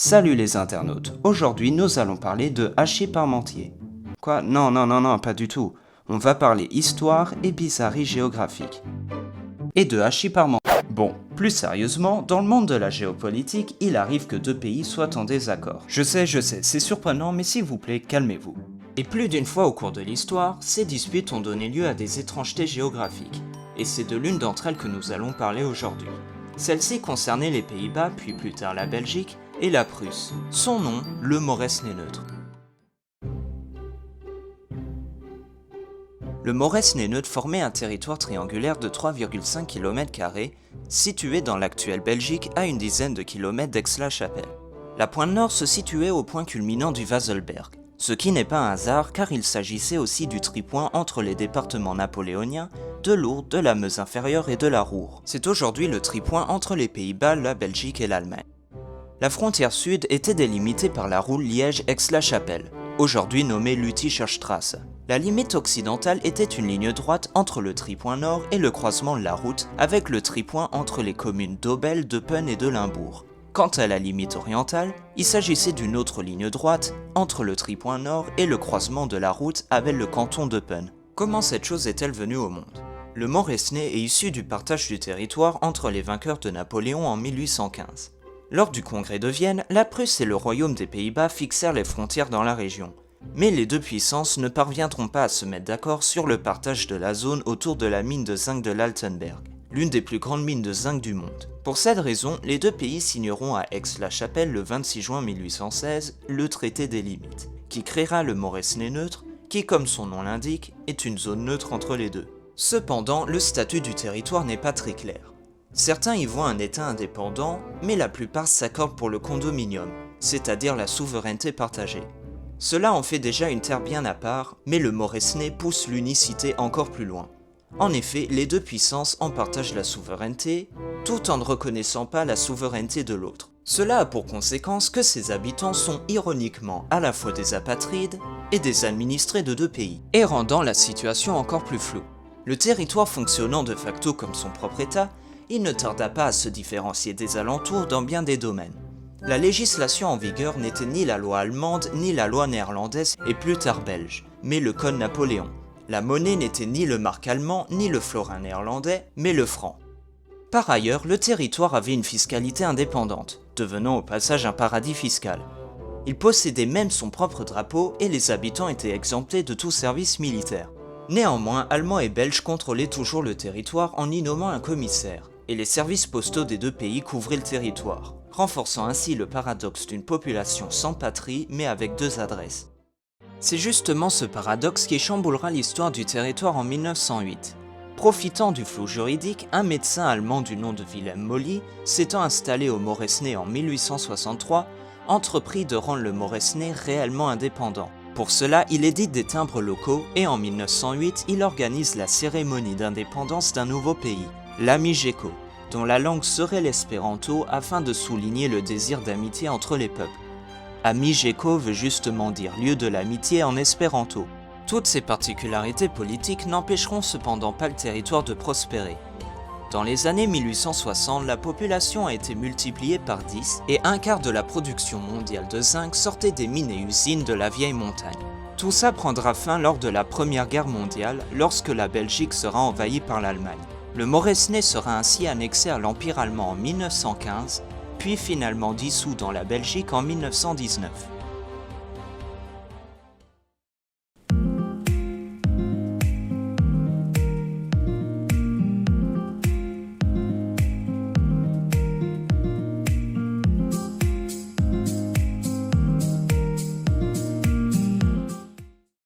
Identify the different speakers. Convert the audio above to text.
Speaker 1: Salut les internautes, aujourd'hui nous allons parler de hachis parmentier. Quoi? Non, pas du tout. On va parler histoire et bizarrerie géographique. Et de hachis parmentier. Bon, plus sérieusement, dans le monde de la géopolitique, il arrive que deux pays soient en désaccord. Je sais, c'est surprenant, mais s'il vous plaît, calmez-vous. Et plus d'une fois au cours de l'histoire, ces disputes ont donné lieu à des étrangetés géographiques. Et c'est de l'une d'entre elles que nous allons parler aujourd'hui. Celle-ci concernait les Pays-Bas, puis plus tard la Belgique, et la Prusse. Son nom, le Moresnet-Neutre. Le Moresnet-Neutre formait un territoire triangulaire de 3,5 km², situé dans l'actuelle Belgique à une dizaine de kilomètres d'Aix-la-Chapelle. La pointe nord se situait au point culminant du Vaselberg, ce qui n'est pas un hasard car il s'agissait aussi du tripoint entre les départements napoléoniens de l'Ourthe, de la Meuse inférieure et de la Ruhr. C'est aujourd'hui le tripoint entre les Pays-Bas, la Belgique et l'Allemagne. La frontière sud était délimitée par la route Liège-Aix-la-Chapelle, aujourd'hui nommée Lütticher Straße. La limite occidentale était une ligne droite entre le tripoint nord et le croisement de la route avec le tripoint entre les communes d'Aubel, d'Eupen et de Limbourg. Quant à la limite orientale, il s'agissait d'une autre ligne droite entre le tripoint nord et le croisement de la route avec le canton d'Eupen. Comment cette chose est-elle venue au monde? Le Moresnet est issu du partage du territoire entre les vainqueurs de Napoléon en 1815. Lors du congrès de Vienne, la Prusse et le royaume des Pays-Bas fixèrent les frontières dans la région. Mais les deux puissances ne parviendront pas à se mettre d'accord sur le partage de la zone autour de la mine de zinc de l'Altenberg, l'une des plus grandes mines de zinc du monde. Pour cette raison, les deux pays signeront à Aix-la-Chapelle le 26 juin 1816 le traité des limites, qui créera le Moresnet-Neutre, qui, comme son nom l'indique, est une zone neutre entre les deux. Cependant, le statut du territoire n'est pas très clair. Certains y voient un État indépendant, mais la plupart s'accordent pour le condominium, c'est-à-dire la souveraineté partagée. Cela en fait déjà une terre bien à part, mais le Moresnet pousse l'unicité encore plus loin. En effet, les deux puissances en partagent la souveraineté, tout en ne reconnaissant pas la souveraineté de l'autre. Cela a pour conséquence que ses habitants sont ironiquement à la fois des apatrides et des administrés de deux pays, et rendant la situation encore plus floue. Le territoire fonctionnant de facto comme son propre État, il ne tarda pas à se différencier des alentours dans bien des domaines. La législation en vigueur n'était ni la loi allemande ni la loi néerlandaise et plus tard belge, mais le code Napoléon. La monnaie n'était ni le mark allemand ni le florin néerlandais, mais le franc. Par ailleurs, le territoire avait une fiscalité indépendante, devenant au passage un paradis fiscal. Il possédait même son propre drapeau et les habitants étaient exemptés de tout service militaire. Néanmoins, Allemands et Belges contrôlaient toujours le territoire en y nommant un commissaire, et les services postaux des deux pays couvraient le territoire, renforçant ainsi le paradoxe d'une population sans patrie mais avec deux adresses. C'est justement ce paradoxe qui chamboulera l'histoire du territoire en 1908. Profitant du flou juridique, un médecin allemand du nom de Wilhelm Molly, s'étant installé au Moresnet en 1863, entreprit de rendre le Moresnet réellement indépendant. Pour cela, il édite des timbres locaux et en 1908, il organise la cérémonie d'indépendance d'un nouveau pays, l'Amigéco, dont la langue serait l'espéranto afin de souligner le désir d'amitié entre les peuples. Amigéco veut justement dire lieu de l'amitié en espéranto. Toutes ces particularités politiques n'empêcheront cependant pas le territoire de prospérer. Dans les années 1860, la population a été multipliée par 10 et un quart de la production mondiale de zinc sortait des mines et usines de la vieille montagne. Tout ça prendra fin lors de la Première Guerre mondiale, lorsque la Belgique sera envahie par l'Allemagne. Le Moresnet sera ainsi annexé à l'Empire allemand en 1915, puis finalement dissous dans la Belgique en 1919.